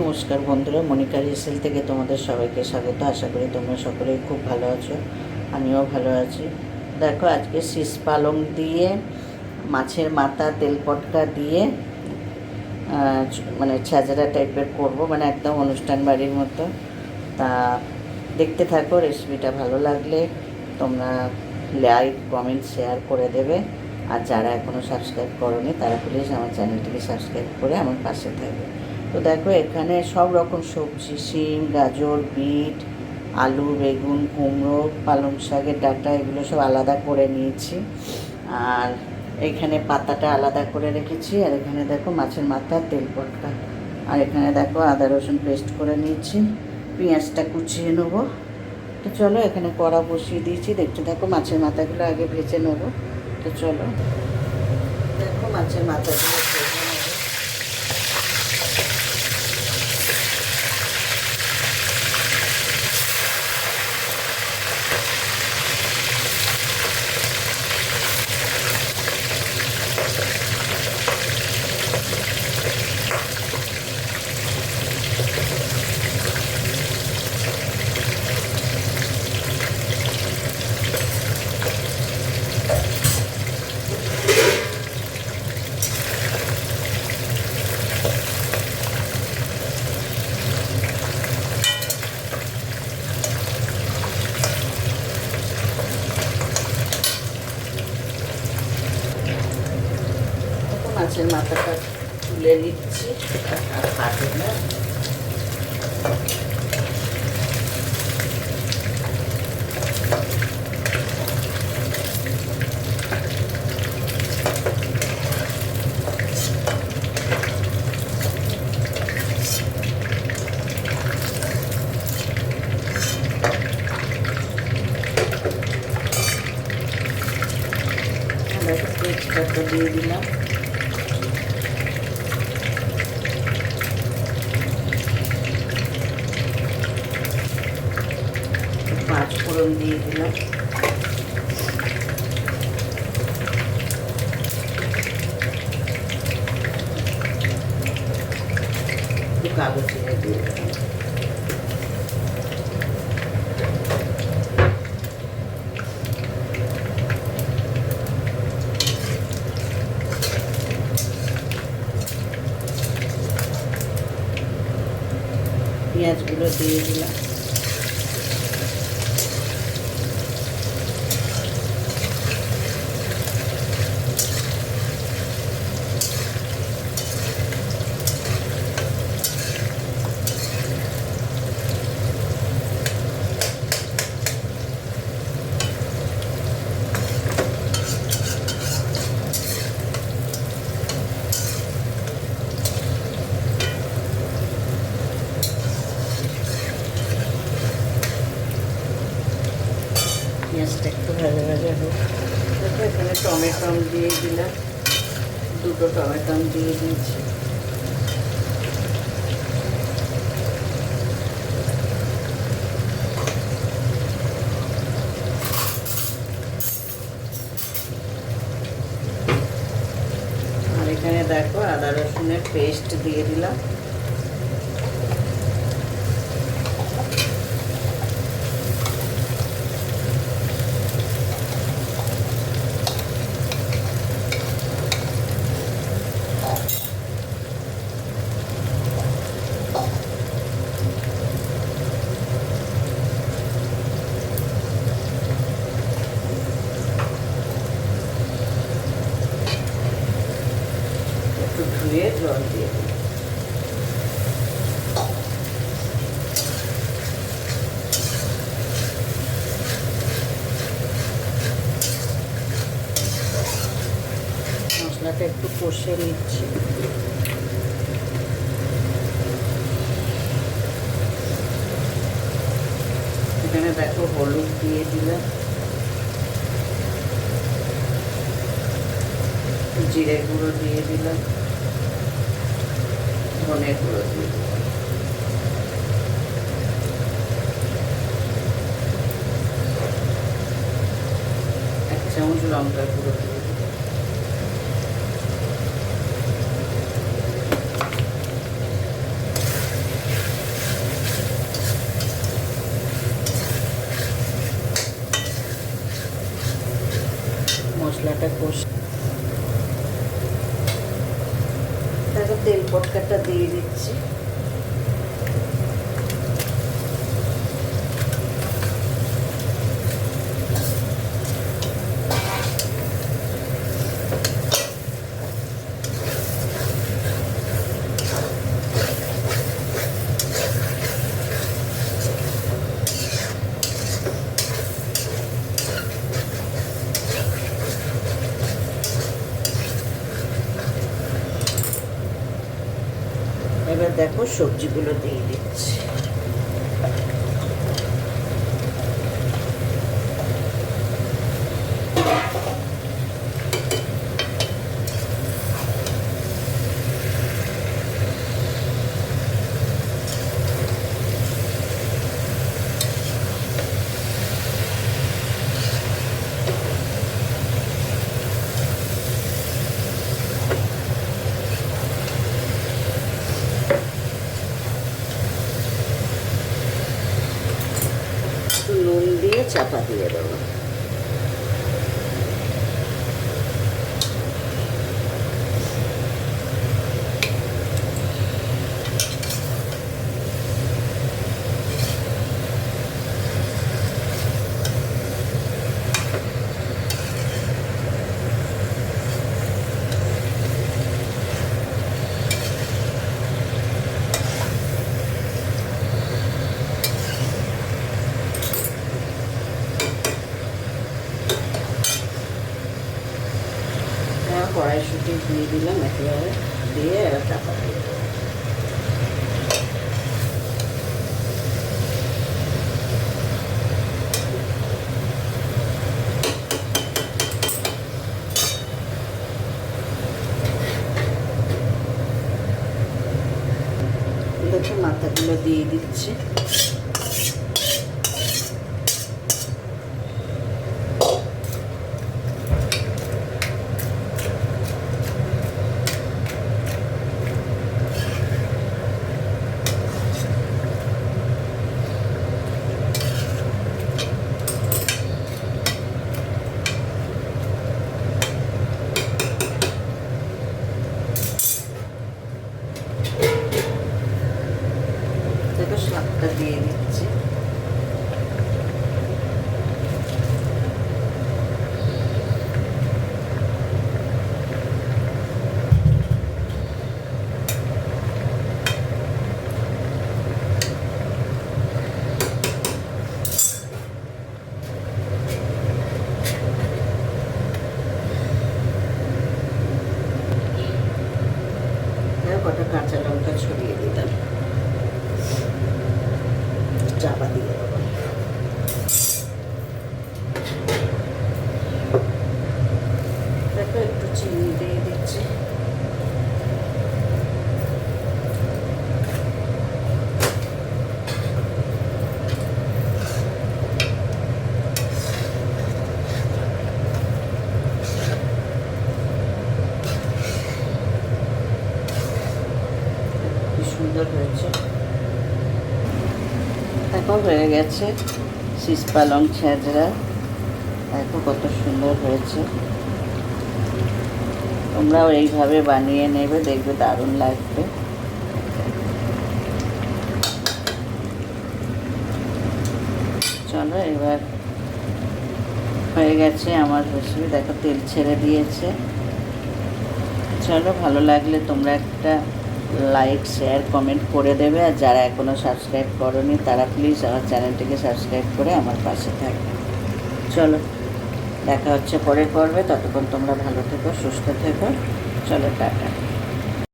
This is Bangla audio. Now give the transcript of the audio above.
নমস্কার বন্ধুরা, মনিকা রিসেল থেকে তোমাদের সবাইকে স্বাগত। আশা করি তোমরা সকলেই খুব ভালো আছো, আমিও ভালো আছি। দেখো, আজকে শীষ পালং দিয়ে মাছের মাথা তেল পটকা দিয়ে মানে ছাজরা টাইপের করব, মানে একদম অনুষ্ঠান বাড়ির মতো। তা দেখতে থাকো। রেসিপিটা ভালো লাগলে তোমরা লাইক, কমেন্ট, শেয়ার করে দেবে। আর যারা এখনও সাবস্ক্রাইব করোনি তারা প্লিজ আমার চ্যানেলটিকে সাবস্ক্রাইব করে আমার পাশে থাকবে। তো দেখো, এখানে সব রকম সবজি, শিম, গাজর, বিট, আলু, বেগুন, কুমড়ো, পালং শাকের ডাঁটা, এগুলো সব আলাদা করে নিয়েছি। আর এইখানে পাতাটা আলাদা করে রেখেছি। আর এখানে দেখো মাছের মাথা, তেল পটকা। আর এখানে দেখো আদা রসুন পেস্ট করে নিয়েছি, পেঁয়াজটা কুচিয়ে নেবো। তো চলো, এখানে কড়া বসিয়ে দিয়েছি। দেখতে দেখো, মাছের মাথাগুলো আগে ভেজে নেবো। তো চলো, দেখো মাছের মাথাগুলো ভেজে নেবো। মাছের মাথাটা তুলে নিচ্ছি আর কাটে না। তেজপাতা দিয়ে দিলাম, পাঁচ ফোড়ন দিয়ে দিলাম, একটু কালো জিরে দিয়ে দিলাম। পেঁয়াজগুলো দিয়ে দিলাম। পেঁয়াজটা একটু ভাজা ভাজা হোক। তারপর এখানে টমেটো দিয়ে দিলাম, দুটো টমেটো দিয়ে দিয়েছি। আর এখানে দেখো আদা রসুনের পেস্ট দিয়ে দিলাম। একটু ধুয়ে জল দিয়ে দিই। মশলাটা একটু কষে নিচ্ছি। এখানে দেখো হলুদ দিয়ে দিলাম, জিরে গুঁড়ো দিয়ে দিলাম, ধনে গুঁড়ো দিয়ে দিলাম, এক চামচ লঙ্কা গুঁড়ো দিয়ে দিলাম। দিচ্ছি। এবার দেখো সবজিগুলো দিয়ে দিচ্ছি। নুন দিয়ে চাপা দিয়ে দেবো। কড়াইশুঁটি দিয়ে দিলাম একেবারে, দিয়ে এবার চাপা দিয়ে দেবো। দেখো মাথাগুলো দিয়ে দিচ্ছি। স্বাদটা দিয়ে দিচ্ছি। কটা কাঁচা লঙ্কা ছড়িয়ে দিলাম, চাপা দিয়ে দেবো। দেখো একটু চিনি দিয়ে দিচ্ছি। কি সুন্দর হয়েছে। দেখো হয়ে গেছে শীষ পালং ছেঁচড়া। দেখো কত সুন্দর হয়েছে। তোমরাও এইভাবে বানিয়ে নেবে, দেখবে দারুণ লাগবে। চলো এবার হয়ে গেছে আমার রেসিপি। দেখো তেল ছেড়ে দিয়েছে। চলো ভালো লাগলে তোমরা একটা লাইক শেয়ার কমেন্ট করে দেবে, আর যারা এখনও সাবস্ক্রাইব করোনি তারা প্লিজ আমার চ্যানেলটিকে সাবস্ক্রাইব করে আমার পাশে থাকবে। চলো দেখা হচ্ছে পরের পর্বে। ততক্ষণ তোমরা ভালো থেকো, সুস্থ থেকো। চলো টাটা।